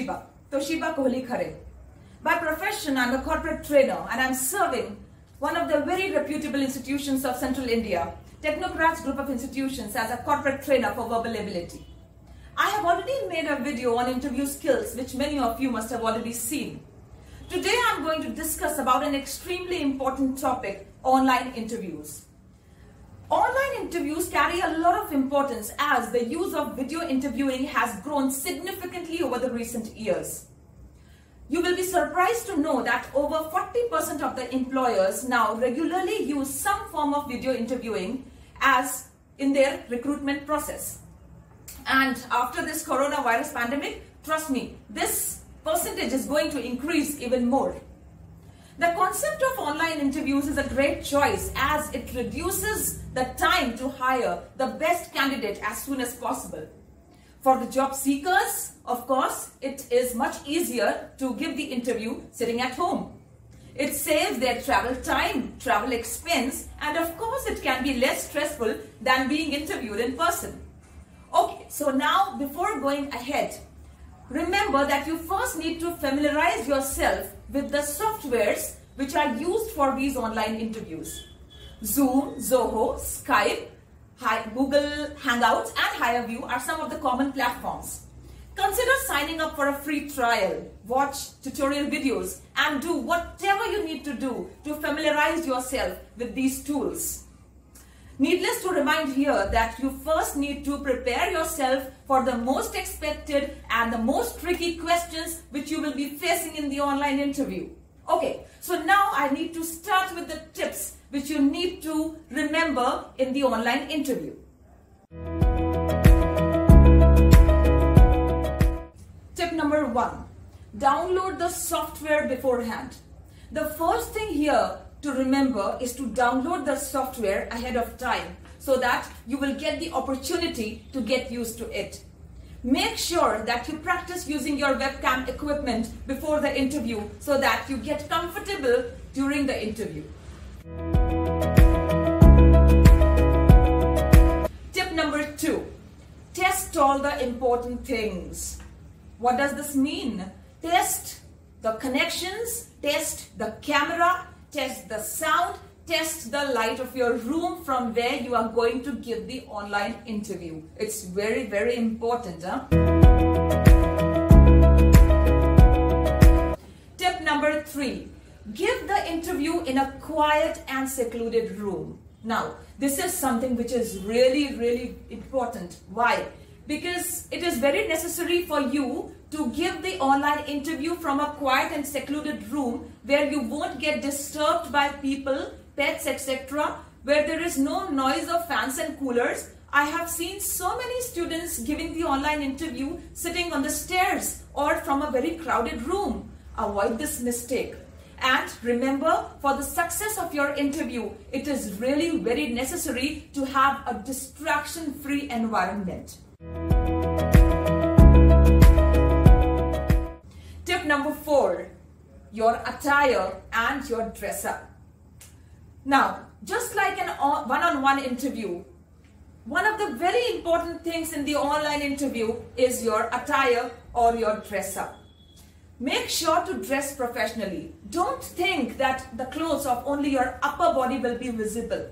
Toshiba Kohli Khare. By profession, I'm a corporate trainer and I'm serving one of the very reputable institutions of Central India, Technocrats group of institutions, as a corporate trainer for verbal ability. I have already made a video on interview skills, which many of you must have already seen. Today I'm going to discuss about an extremely important topic, online interviews. Online interviews carry a lot of importance as the use of video interviewing has grown significantly over the recent years. You will be surprised to know that over 40% of the employers now regularly use some form of video interviewing as in their recruitment process. And after this coronavirus pandemic, trust me, this percentage is going to increase even more. The concept of online interviews is a great choice as it reduces the time to hire the best candidate as soon as possible. For the job seekers, of course, it is much easier to give the interview sitting at home. It saves their travel time, travel expense, and of course it can be less stressful than being interviewed in person. Okay, so now before going ahead, remember that you first need to familiarize yourself with the softwares which are used for these online interviews. Zoom, Zoho, Skype, Google Hangouts and HireView are some of the common platforms. Consider signing up for a free trial, watch tutorial videos and do whatever you need to do to familiarize yourself with these tools. Needless to remind here that you first need to prepare yourself for the most expected and the most tricky questions which you will be facing in the online interview. Okay, so now I need to start with the tips which you need to remember in the online interview. Tip number 1. Download the software beforehand. The first thing here to remember is to download the software ahead of time so that you will get the opportunity to get used to it. Make sure that you practice using your webcam equipment before the interview so that you get comfortable during the interview. Tip number 2. Test all the important things. What does this mean? Test the connections, test the camera, test the sound, test the light of your room from where you are going to give the online interview. It's very, very important. Tip number 3. Give the interview in a quiet and secluded room. Now, this is something which is really, really important. Why? Because it is very necessary for you to give the online interview from a quiet and secluded room where you won't get disturbed by people, pets, etc., where there is no noise of fans and coolers. I have seen so many students giving the online interview sitting on the stairs or from a very crowded room. Avoid this mistake. And remember, for the success of your interview, it is really very necessary to have a distraction-free environment. Tip number 4, your attire and your dress up. Now, just like an one-on-one interview, one of the very important things in the online interview is your attire or your dress up. Make sure to dress professionally. Don't think that the clothes of only your upper body will be visible.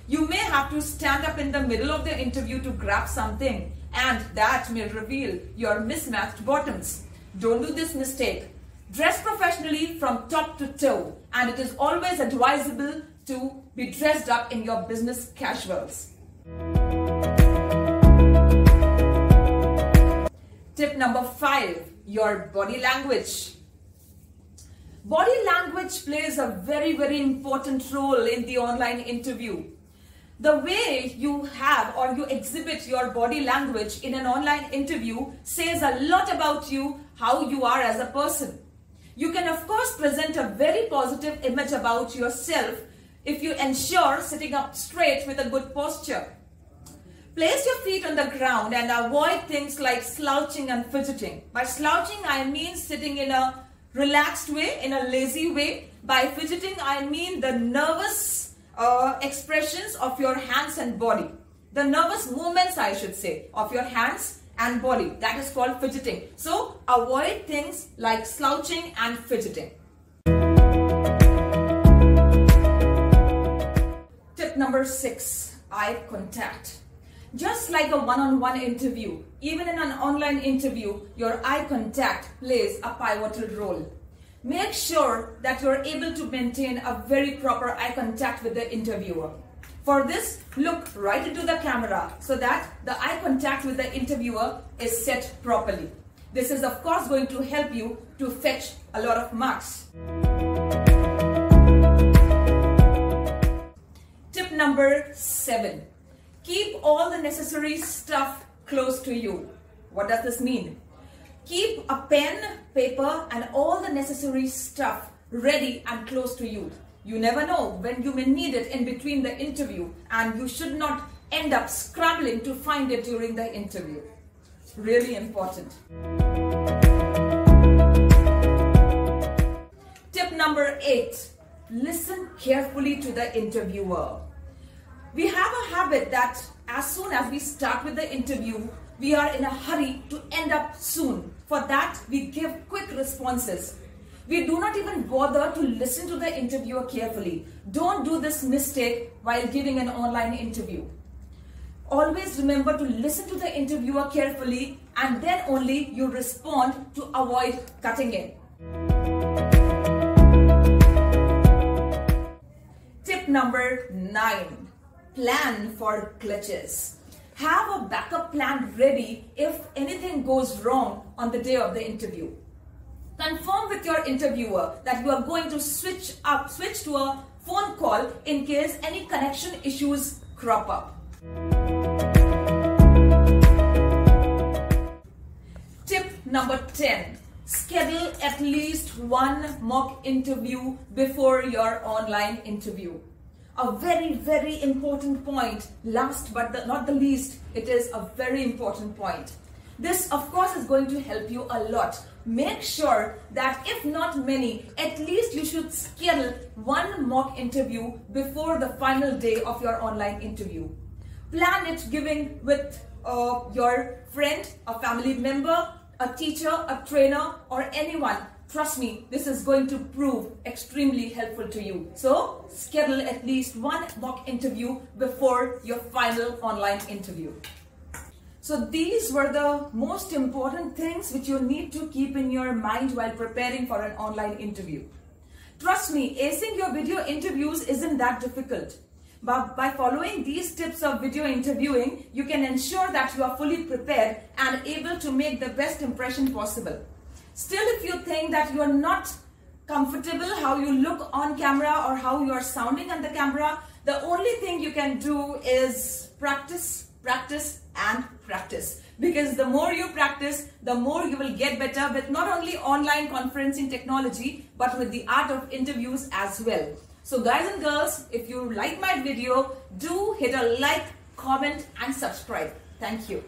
You may have to stand up in the middle of the interview to grab something, and that may reveal your mismatched bottoms. Don't do this mistake. Dress professionally from top to toe, and it is always advisable to be dressed up in your business casuals. Tip number 5, your body language. Body language plays a very, very important role in the online interview. The way you have or you exhibit your body language in an online interview says a lot about you, how you are as a person. You can of course present a very positive image about yourself if you ensure sitting up straight with a good posture. Place your feet on the ground and avoid things like slouching and fidgeting. By slouching, I mean sitting in a relaxed way, in a lazy way. By fidgeting, I mean the nervous expressions of your hands and body. The nervous movements, I should say, of your hands and body. That is called fidgeting. So avoid things like slouching and fidgeting. Tip number 6, eye contact. Just like a one-on-one interview, even in an online interview, your eye contact plays a pivotal role. Make sure that you are able to maintain a very proper eye contact with the interviewer. For this, look right into the camera so that the eye contact with the interviewer is set properly. This is of course going to help you to fetch a lot of marks. Tip number 7. Keep all the necessary stuff close to you. What does this mean? Keep a pen, paper and all the necessary stuff ready and close to you. You never know when you may need it in between the interview, and you should not end up scrambling to find it during the interview. Really important. Tip number 8. Listen carefully to the interviewer. We have a habit that as soon as we start with the interview, we are in a hurry to end up soon. For that, we give quick responses. We do not even bother to listen to the interviewer carefully. Don't do this mistake while giving an online interview. Always remember to listen to the interviewer carefully, and then only you respond to avoid cutting in. Tip number 9. Plan for glitches. Have a backup plan ready if anything goes wrong on the day of the interview. Confirm with your interviewer that you are going to switch to a phone call in case any connection issues crop up. Tip number 10. Schedule at least one mock interview before your online interview. A very, very important point. Last but not the least, it is a very important point. This, of course, is going to help you a lot. Make sure that if not many, at least you should schedule one mock interview before the final day of your online interview. Plan it giving with your friend, a family member, a teacher, a trainer, or anyone. Trust me, this is going to prove extremely helpful to you. So, schedule at least one mock interview before your final online interview. So these were the most important things which you need to keep in your mind while preparing for an online interview. Trust me, acing your video interviews isn't that difficult. But by following these tips of video interviewing, you can ensure that you are fully prepared and able to make the best impression possible. Still, if you think that you are not comfortable how you look on camera or how you are sounding on the camera, the only thing you can do is practice, practice and practice. Because the more you practice, the more you will get better with not only online conferencing technology, but with the art of interviews as well. So guys and girls, if you like my video, do hit a like, comment and subscribe. Thank you.